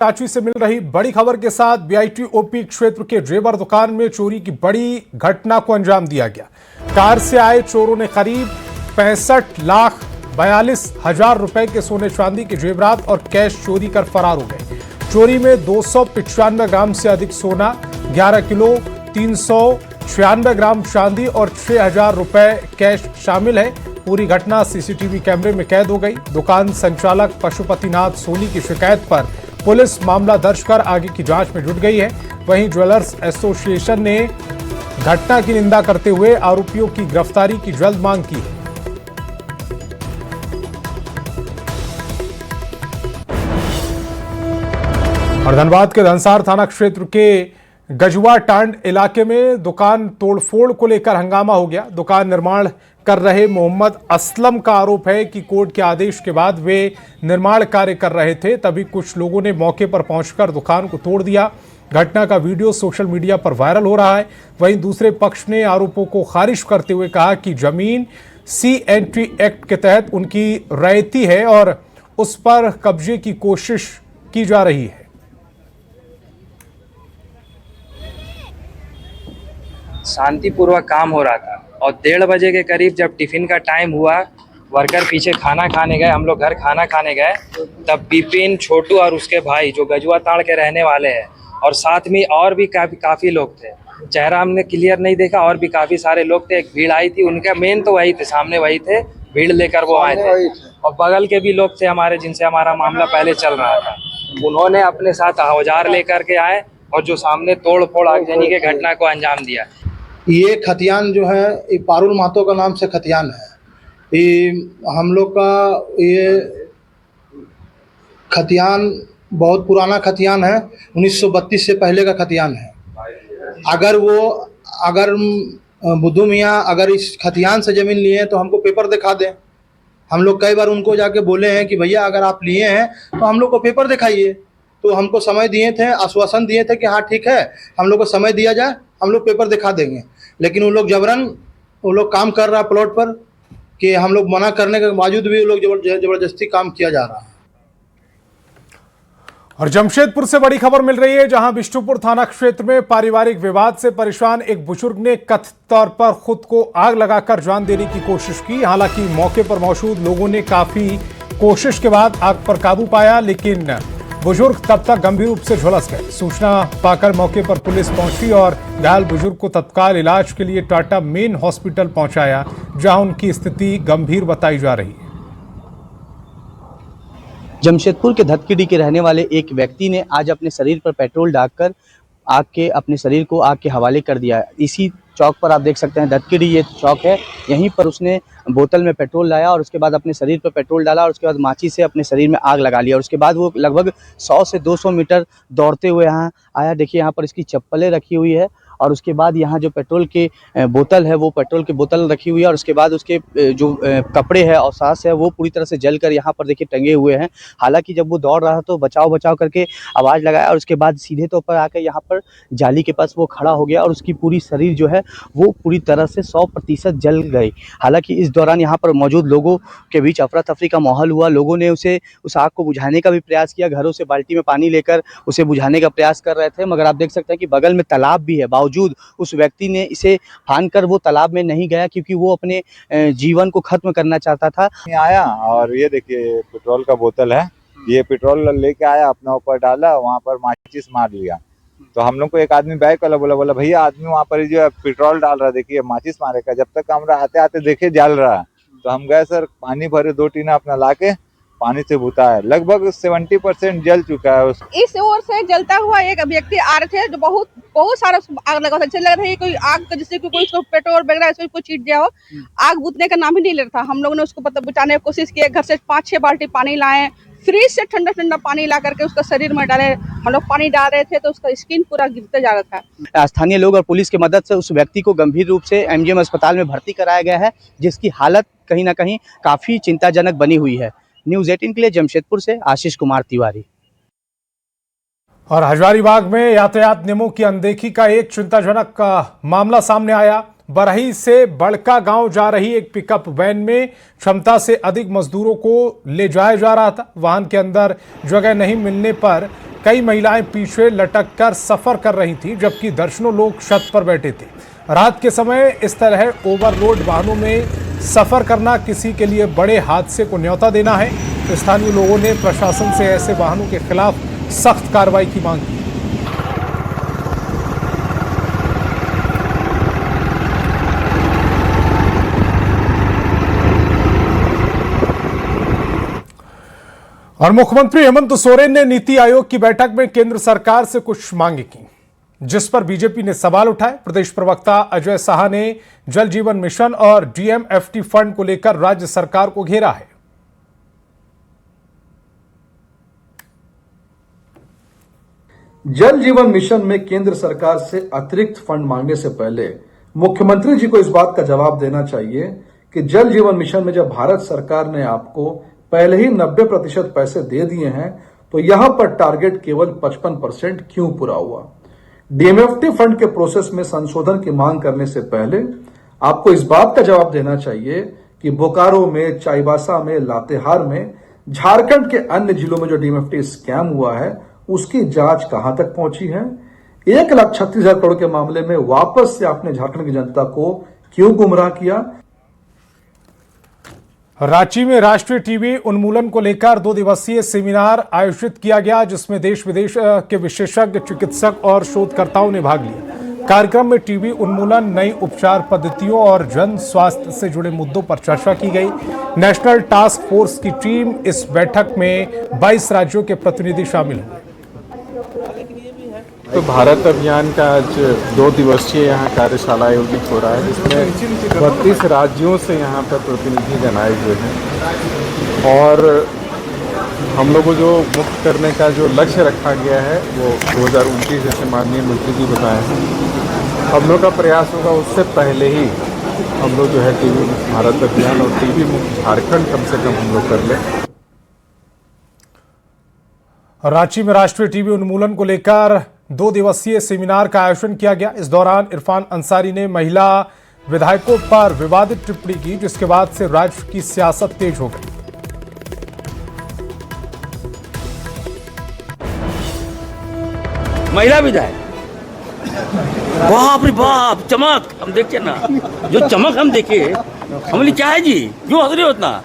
कराची से मिल रही बड़ी खबर के साथ बीआईटी ओपी क्षेत्र के जेवर दुकान में चोरी की बड़ी घटना को अंजाम दिया गया। कार से आए चोरों ने करीब 65,42,000 रुपए के सोने चांदी के जेवरात और कैश चोरी कर फरार हो गए। चोरी में 295 ग्राम से अधिक सोना, 11 किलो 396 ग्राम चांदी और 6,000 रुपए कैश शामिल है। पूरी घटना सीसीटीवी कैमरे में कैद हो गई। दुकान संचालक पशुपतिनाथ सोनी की शिकायत पर पुलिस मामला दर्ज कर आगे की जांच में जुट गई है। वहीं ज्वेलर्स एसोसिएशन ने घटना की निंदा करते हुए आरोपियों की गिरफ्तारी की जल्द मांग की है। और धनबाद के धनसार थाना क्षेत्र के गजवा टांड इलाके में दुकान तोड़फोड़ को लेकर हंगामा हो गया। दुकान निर्माण कर रहे मोहम्मद असलम का आरोप है कि कोर्ट के आदेश के बाद वे निर्माण कार्य कर रहे थे, तभी कुछ लोगों ने मौके पर पहुंचकर दुकान को तोड़ दिया। घटना का वीडियो सोशल मीडिया पर वायरल हो रहा है। वहीं दूसरे पक्ष ने आरोपों को खारिज करते हुए कहा कि जमीन सी एंट्री एक्ट के तहत उनकी रैयती है और उस पर कब्जे की कोशिश की जा रही है। शांतिपूर्वक काम हो रहा था और 1:30 बजे के करीब जब टिफिन का टाइम हुआ, वर्कर पीछे खाना खाने गए, हम लोग घर खाना खाने गए, तब बिपिन, छोटू और उसके भाई जो गजुआ ताड़ के रहने वाले हैं और साथ में और भी काफ़ी लोग थे। चेहरा हमने क्लियर नहीं देखा और भी काफ़ी सारे लोग थे। एक भीड़ आई थी, उनका मेन तो वही थे, सामने वही थे, भीड़ लेकर वो आए थे और बगल के भी लोग थे हमारे, जिनसे हमारा मामला पहले चल रहा था। उन्होंने अपने साथ औजार लेकर के आए और जो सामने तोड़ फोड़ आगजनी के घटना को अंजाम दिया। ये खतियान जो है, ये पारुल महतो का नाम से खतियान है। ये हम लोग का ये खतियान बहुत पुराना खतियान है, 1932 से पहले का खतियान है। अगर बुद्धू मियाँ अगर इस खतियान से ज़मीन लिए हैं तो हमको पेपर दिखा दें। हम लोग कई बार उनको जाके बोले हैं कि भैया अगर आप लिए हैं तो हम लोग को पेपर दिखाइए। तो हमको समय दिए थे, आश्वासन दिए थे कि हाँ ठीक है, हम लोग को समय दिया जाए, हम लोग पेपर दिखा देंगे। लेकिन वो लोग जबरन काम कर रहा है प्लॉट पर कि हम लोग मना करने के बावजूद भी वो लोग जबरदस्ती काम किया जा रहा है। और जमशेदपुर से बड़ी खबर मिल रही है, जहां बिष्टुपुर थाना क्षेत्र में पारिवारिक विवाद से परेशान एक बुजुर्ग ने कथित तौर पर खुद को आग लगाकर जान देने की कोशिश की। हालांकि मौके पर मौजूद लोगों ने काफी कोशिश के बाद आग पर काबू पाया, लेकिन बुजुर्ग तब तक गंभीर रूप से झुलस गए। सूचना पाकर मौके पर पुलिस पहुंची और घायल बुजुर्ग को तत्काल इलाज के लिए टाटा मेन हॉस्पिटल पहुंचाया, जहां उनकी स्थिति गंभीर बताई जा रही है। जमशेदपुर के धतकीडी के रहने वाले एक व्यक्ति ने आज अपने शरीर पर पेट्रोल डालकर अपने शरीर को आग के हवाले कर दिया। इसी चौक पर आप देख सकते हैं, धतकीडी ये चौक है, यहीं पर उसने बोतल में पेट्रोल लाया और उसके बाद अपने शरीर पर पेट्रोल डाला और उसके बाद माची से अपने शरीर में आग लगा लिया और उसके बाद वो लगभग 100 से 200 मीटर दौड़ते हुए यहाँ आया। देखिए यहाँ पर इसकी चप्पलें रखी हुई है और उसके बाद यहाँ जो पेट्रोल की बोतल है वो पेट्रोल की बोतल रखी हुई है और उसके बाद उसके जो कपड़े हैं और सांस है वो पूरी तरह से जलकर यहाँ पर देखिए टंगे हुए हैं। हालांकि जब वो दौड़ रहा तो बचाव करके आवाज़ लगाया और उसके बाद सीधे तौर पर आकर यहाँ पर जाली के पास वो खड़ा हो गया और उसकी पूरी शरीर जो है वो पूरी तरह से 100% जल गई। हालांकि इस दौरान यहाँ पर मौजूद लोगों के बीच अफरा तफरी का माहौल हुआ। लोगों ने उस आग को बुझाने का भी प्रयास किया, घरों से बाल्टी में पानी लेकर उसे बुझाने का प्रयास कर रहे थे, मगर आप देख सकते हैं कि बगल में तालाब भी है। बावजूद उस व्यक्ति ने इसे फानकर वो तालाब में नहीं गया, क्योंकि वो अपने जीवन को खत्म करना चाहता था। आया और ये देखिए पेट्रोल का बोतल है, ये पेट्रोल लेके आया, अपना ऊपर डाला, वहाँ पर माचिस मार लिया। तो हम लोग को एक आदमी बैक वाला बोला भैया आदमी वहाँ पर जो पेट्रोल डाल रहा, देखिए माचिस मारेगा। जब तक हम आते आते देखे जल रहा है तो हम गए सर, पानी भरे 2 टीना अपना लाके पानी से बुता है, लगभग 70% जल चुका है। इस ओर से जलता हुआ एक व्यक्ति आ रहे थे जो बहुत सारा आग लगा था। लग रहा है कोई आग का, जैसे कोई उसको पेट्रोल वगैरह कोई चीट दिया हो। आग बुझने का नाम ही नहीं ले रहा था। हम लोगों ने उसको बुझाने की कोशिश की, घर से 5-6 बाल्टी पानी लाए, फ्रिज से ठंडा पानी ला करके उसका शरीर में डाले। हम लोग पानी डाल रहे थे तो उसका स्किन पूरा गिरते जा रहा था। स्थानीय लोग और पुलिस की मदद से उस व्यक्ति को गंभीर रूप से एमजीएम अस्पताल में भर्ती कराया गया है, जिसकी हालत कहीं ना कहीं काफी चिंताजनक बनी हुई है। न्यूज़ 18 के लिए जमशेदपुर से आशीष कुमार तिवारी। और हजारीबाग में यातायात नियमों की अनदेखी का एक चिंताजनक मामला सामने आया। बरही से बड़का गांव जा रही एक पिकअप वैन में क्षमता से अधिक मजदूरों को ले जाया जा रहा था। वाहन के अंदर जगह नहीं मिलने पर कई महिलाएं पीछे लटक कर सफर कर रही थी, जबकि दर्जनों लोग छत पर बैठे थे। रात के समय इस तरह ओवरलोड वाहनों में सफर करना किसी के लिए बड़े हादसे को न्योता देना है। स्थानीय लोगों ने प्रशासन से ऐसे वाहनों के खिलाफ सख्त कार्रवाई की मांग की। और मुख्यमंत्री हेमंत सोरेन ने नीति आयोग की बैठक में केंद्र सरकार से कुछ मांगे की, जिस पर बीजेपी ने सवाल उठाए। प्रदेश प्रवक्ता अजय साहा ने जल जीवन मिशन और डीएमएफटी फंड को लेकर राज्य सरकार को घेरा है। जल जीवन मिशन में केंद्र सरकार से अतिरिक्त फंड मांगने से पहले मुख्यमंत्री जी को इस बात का जवाब देना चाहिए कि जल जीवन मिशन में जब भारत सरकार ने आपको पहले ही 90% पैसे दे दिए हैं तो यहां पर टारगेट केवल 55% क्यों पूरा हुआ। डीएमएफटी फंड के प्रोसेस में संशोधन की मांग करने से पहले आपको इस बात का जवाब देना चाहिए कि बोकारो में, चाईबासा में, लातेहार में, झारखंड के अन्य जिलों में जो डीएमएफटी स्कैम हुआ है उसकी जांच कहां तक पहुंची है। 1,36,000 करोड़ के मामले में वापस से आपने झारखंड की जनता को क्यों गुमराह किया। रांची में राष्ट्रीय टीबी उन्मूलन को लेकर 2 दिवसीय सेमिनार आयोजित किया गया, जिसमें देश विदेश के विशेषज्ञ, चिकित्सक और शोधकर्ताओं ने भाग लिया। कार्यक्रम में टीबी उन्मूलन, नई उपचार पद्धतियों और जन स्वास्थ्य से जुड़े मुद्दों पर चर्चा की गई। नेशनल टास्क फोर्स की टीम इस बैठक में 22 राज्यों के प्रतिनिधि शामिल हुए। तो भारत अभियान का आज 2 दिवसीय यहाँ कार्यशाला आयोजित हो रहा है, जिसमें 32 राज्यों से यहाँ पर प्रतिनिधिगण आए हुए हैं और हम लोग को जो मुक्त करने का जो लक्ष्य रखा गया है वो 2029 जैसे माननीय मंत्री जी बताए हैं। हम लोग का प्रयास होगा उससे पहले ही हम लोग जो है टीबी मुक्त भारत अभियान और टीबी मुक्त झारखंड कम से कम हम लोग कर लें। रांची में राष्ट्रीय टीबी उन्मूलन को लेकर 2 दिवसीय सेमिनार का आयोजन किया गया। इस दौरान इरफान अंसारी ने महिला विधायकों पर विवादित टिप्पणी की, जिसके बाद से राज्य की सियासत तेज हो गई। महिला विधायक, बाप रे बाप, चमक हम देखे ना, जो चमक हम देखे, हमने क्या है जी, क्यों हंस रहे हो इतना?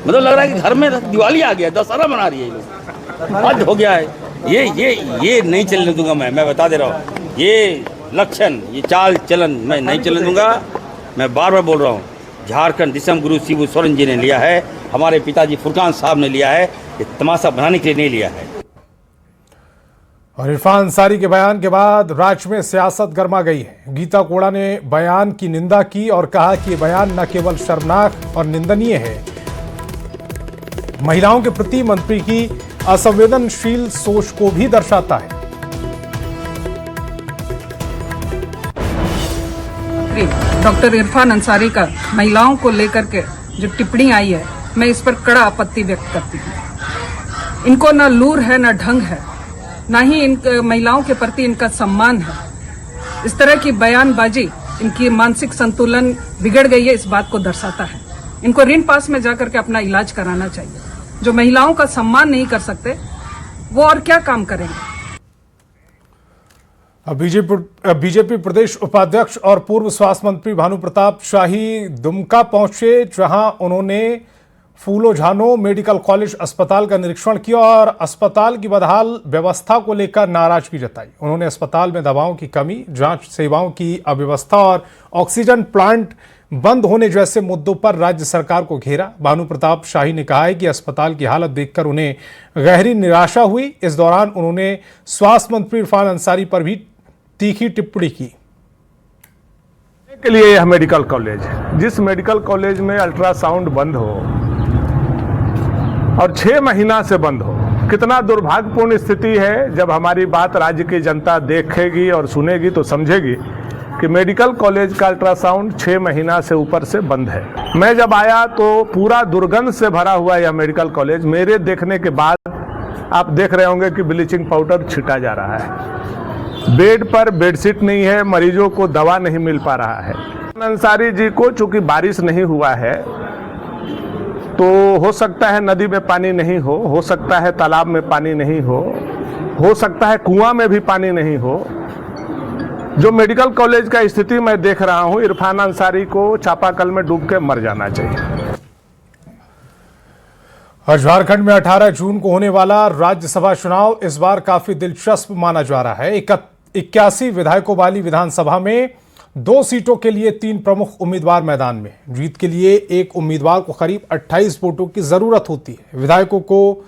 मतलब लग रहा है कि घर में दिवाली आ गया, दशहरा मना रही है ये लोग। आज हो गया है ये नहीं चलने दूंगा मैं बता दे रहा हूँ। ये लक्षण, ये चाल चलन मैं नहीं चलने दूंगा। मैं बार बार बोल रहा हूँ, झारखंड दिसम गुरु शिबू सोरेन जी ने लिया है, हमारे पिताजी फुरकान साहब ने लिया है, ये तमाशा बनाने के लिए नहीं लिया है। और इरफान अंसारी के बयान के बाद राज्य में सियासत गर्मा गई है। गीता कोड़ा ने बयान की निंदा की और कहा कि ये बयान न केवल शर्मनाक और निंदनीय है, महिलाओं के प्रति मंत्री की असंवेदनशील सोच को भी दर्शाता है। डॉक्टर इरफान अंसारी का महिलाओं को लेकर के जो टिप्पणी आई है, मैं इस पर कड़ा आपत्ति व्यक्त करती हूँ। इनको ना लूर है, ना ढंग है, ना ही इन महिलाओं के प्रति इनका सम्मान है। इस तरह की बयानबाजी इनकी मानसिक संतुलन बिगड़ गई है, इस बात को दर्शाता है। इनको ऋण पास में जाकर के अपना इलाज कराना चाहिए। जो महिलाओं का सम्मान नहीं कर सकते वो और क्या काम करेंगे। बीजेपी प्रदेश उपाध्यक्ष और पूर्व स्वास्थ्य मंत्री भानु प्रताप शाही दुमका पहुंचे, जहां उन्होंने फूलो झानो मेडिकल कॉलेज अस्पताल का निरीक्षण किया और अस्पताल की बदहाल व्यवस्था को लेकर नाराजगी जताई। उन्होंने अस्पताल में दवाओं की कमी, जांच सेवाओं की अव्यवस्था और ऑक्सीजन प्लांट बंद होने जैसे मुद्दों पर राज्य सरकार को घेरा। भानु प्रताप शाही ने कहा है कि अस्पताल की हालत देखकर उन्हें गहरी निराशा हुई। इस दौरान उन्होंने स्वास्थ्य मंत्री इरफान अंसारी पर भी तीखी टिप्पणी की। के लिए यह मेडिकल कॉलेज, जिस मेडिकल कॉलेज में अल्ट्रासाउंड बंद हो और 6 महीना से बंद हो, कितना दुर्भाग्यपूर्ण स्थिति है। जब हमारी बात राज्य की जनता देखेगी और सुनेगी तो समझेगी कि मेडिकल कॉलेज का अल्ट्रासाउंड 6 महीना से ऊपर से बंद है। मैं जब आया तो पूरा दुर्गंध से भरा हुआ यह मेडिकल कॉलेज, मेरे देखने के बाद आप देख रहे होंगे कि ब्लीचिंग पाउडर छिटा जा रहा है। बेड पर बेडशीट नहीं है, मरीजों को दवा नहीं मिल पा रहा है। अंसारी जी को चूंकि बारिश नहीं हुआ है तो हो सकता है नदी में पानी नहीं हो सकता है तालाब में पानी नहीं हो सकता है कुआं में भी पानी नहीं हो। जो मेडिकल कॉलेज का स्थिति मैं देख रहा हूं, इरफान अंसारी को चापाकल में डूब के मर जाना चाहिए। और झारखंड में 18 जून को होने वाला राज्यसभा चुनाव इस बार काफी दिलचस्प माना जा रहा है। 81 विधायकों वाली विधानसभा में 2 सीटों के लिए 3 प्रमुख उम्मीदवार मैदान में। जीत के लिए एक उम्मीदवार को करीब 28 वोटों की जरूरत होती है। विधायकों को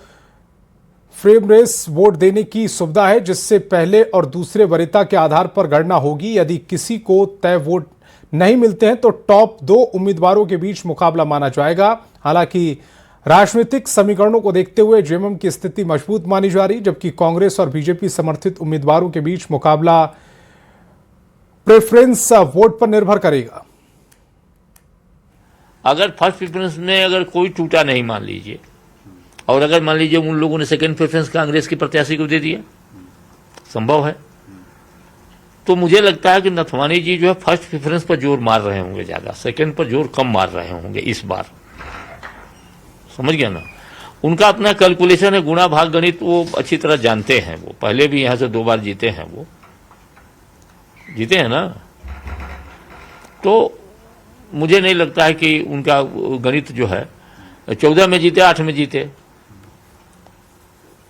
फ्रेम रेस वोट देने की सुविधा है, जिससे पहले और दूसरे वरीयता के आधार पर गणना होगी। यदि किसी को तय वोट नहीं मिलते हैं तो टॉप 2 उम्मीदवारों के बीच मुकाबला माना जाएगा। हालांकि राजनीतिक समीकरणों को देखते हुए जेएमएम की स्थिति मजबूत मानी जा रही, जबकि कांग्रेस और बीजेपी समर्थित उम्मीदवारों के बीच मुकाबला प्रेफरेंस वोट पर निर्भर करेगा। अगर फर्स्ट प्रेफरेंस में अगर कोई टूटा नहीं मान लीजिए, और अगर मान लीजिए उन लोगों ने सेकंड प्रेफरेंस कांग्रेस के प्रत्याशी को दे दिया, संभव है, तो मुझे लगता है कि नथवानी जी जो है फर्स्ट प्रेफरेंस पर जोर मार रहे होंगे ज्यादा, सेकंड पर जोर कम मार रहे होंगे इस बार। समझ गया ना? उनका अपना कैलकुलेशन है, गुणा भाग गणित वो अच्छी तरह जानते हैं। वो पहले भी यहां से 2 बार जीते हैं, वो जीते हैं ना। तो मुझे नहीं लगता है कि उनका गणित जो है 14 में जीते, 8 में जीते,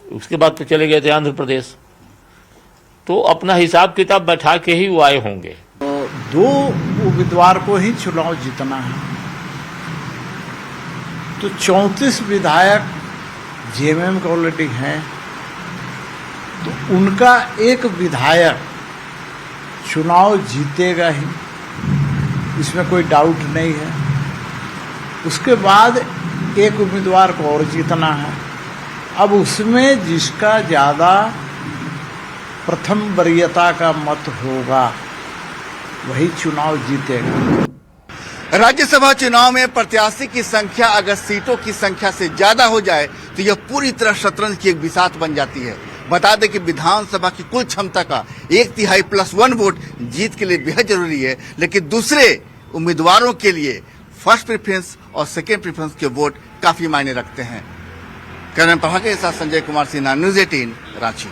उसके बाद तो चले गए थे आंध्र प्रदेश। तो अपना हिसाब किताब बैठा के ही वो आए होंगे। तो 2 उम्मीदवार को ही चुनाव जीतना है, तो 34 विधायक जेएमएम के ऑलरेडी हैं, तो उनका एक विधायक चुनाव जीतेगा ही, इसमें कोई डाउट नहीं है। उसके बाद एक उम्मीदवार को और जीतना है। अब उसमें जिसका ज़्यादा प्रथम वरीयता का मत होगा वही चुनाव जीतेगा। राज्यसभा चुनाव में प्रत्याशी की संख्या अगर सीटों की संख्या से ज्यादा हो जाए तो यह पूरी तरह शतरंज की एक बिसात बन जाती है। बता दें कि विधानसभा की कुल क्षमता का 1/3 + 1 वोट जीत के लिए बेहद जरूरी है, लेकिन दूसरे उम्मीदवारों के लिए फर्स्ट प्रेफरेंस और सेकेंड प्रेफरेंस के वोट काफी मायने रखते हैं। कैमरा प्रभाकर के साथ संजय कुमार सिन्हा, न्यूज़ 18 रांची।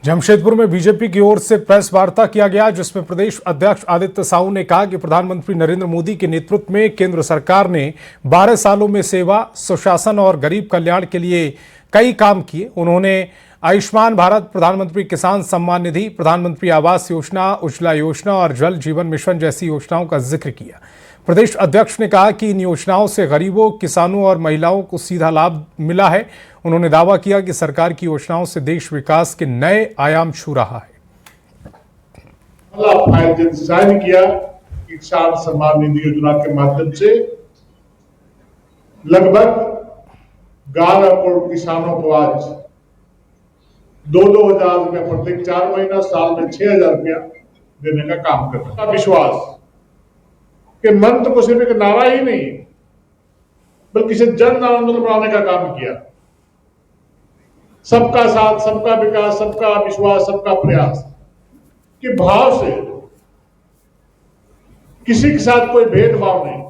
जमशेदपुर में बीजेपी की ओर से प्रेस वार्ता किया गया, जिसमें प्रदेश अध्यक्ष आदित्य साहू ने कहा कि प्रधानमंत्री नरेंद्र मोदी के नेतृत्व में केंद्र सरकार ने 12 सालों में सेवा, सुशासन और गरीब कल्याण के लिए कई काम किए। उन्होंने आयुष्मान भारत, प्रधानमंत्री किसान सम्मान निधि, प्रधानमंत्री आवास योजना, उज्ज्वला योजना और जल जीवन मिशन जैसी योजनाओं का जिक्र किया। प्रदेश अध्यक्ष ने कहा कि इन योजनाओं से गरीबों, किसानों और महिलाओं को सीधा लाभ मिला है। उन्होंने दावा किया कि सरकार की योजनाओं से देश विकास के नए आयाम छू रहा है। डिजाइन किया किसान सम्मान निधि योजना के माध्यम से लगभग 11 करोड़ किसानों को आज 2-2 हजार रुपया प्रत्येक 4 महीना, साल में 6,000 रुपया देने का काम कर रहा है। विश्वास के मंत्र को सिर्फ एक नारा ही नहीं बल्कि इसे जन आंदोलन बनाने का काम किया। सबका साथ, सबका विकास, सबका विश्वास, सबका प्रयास के भाव से किसी के साथ कोई भेदभाव नहीं।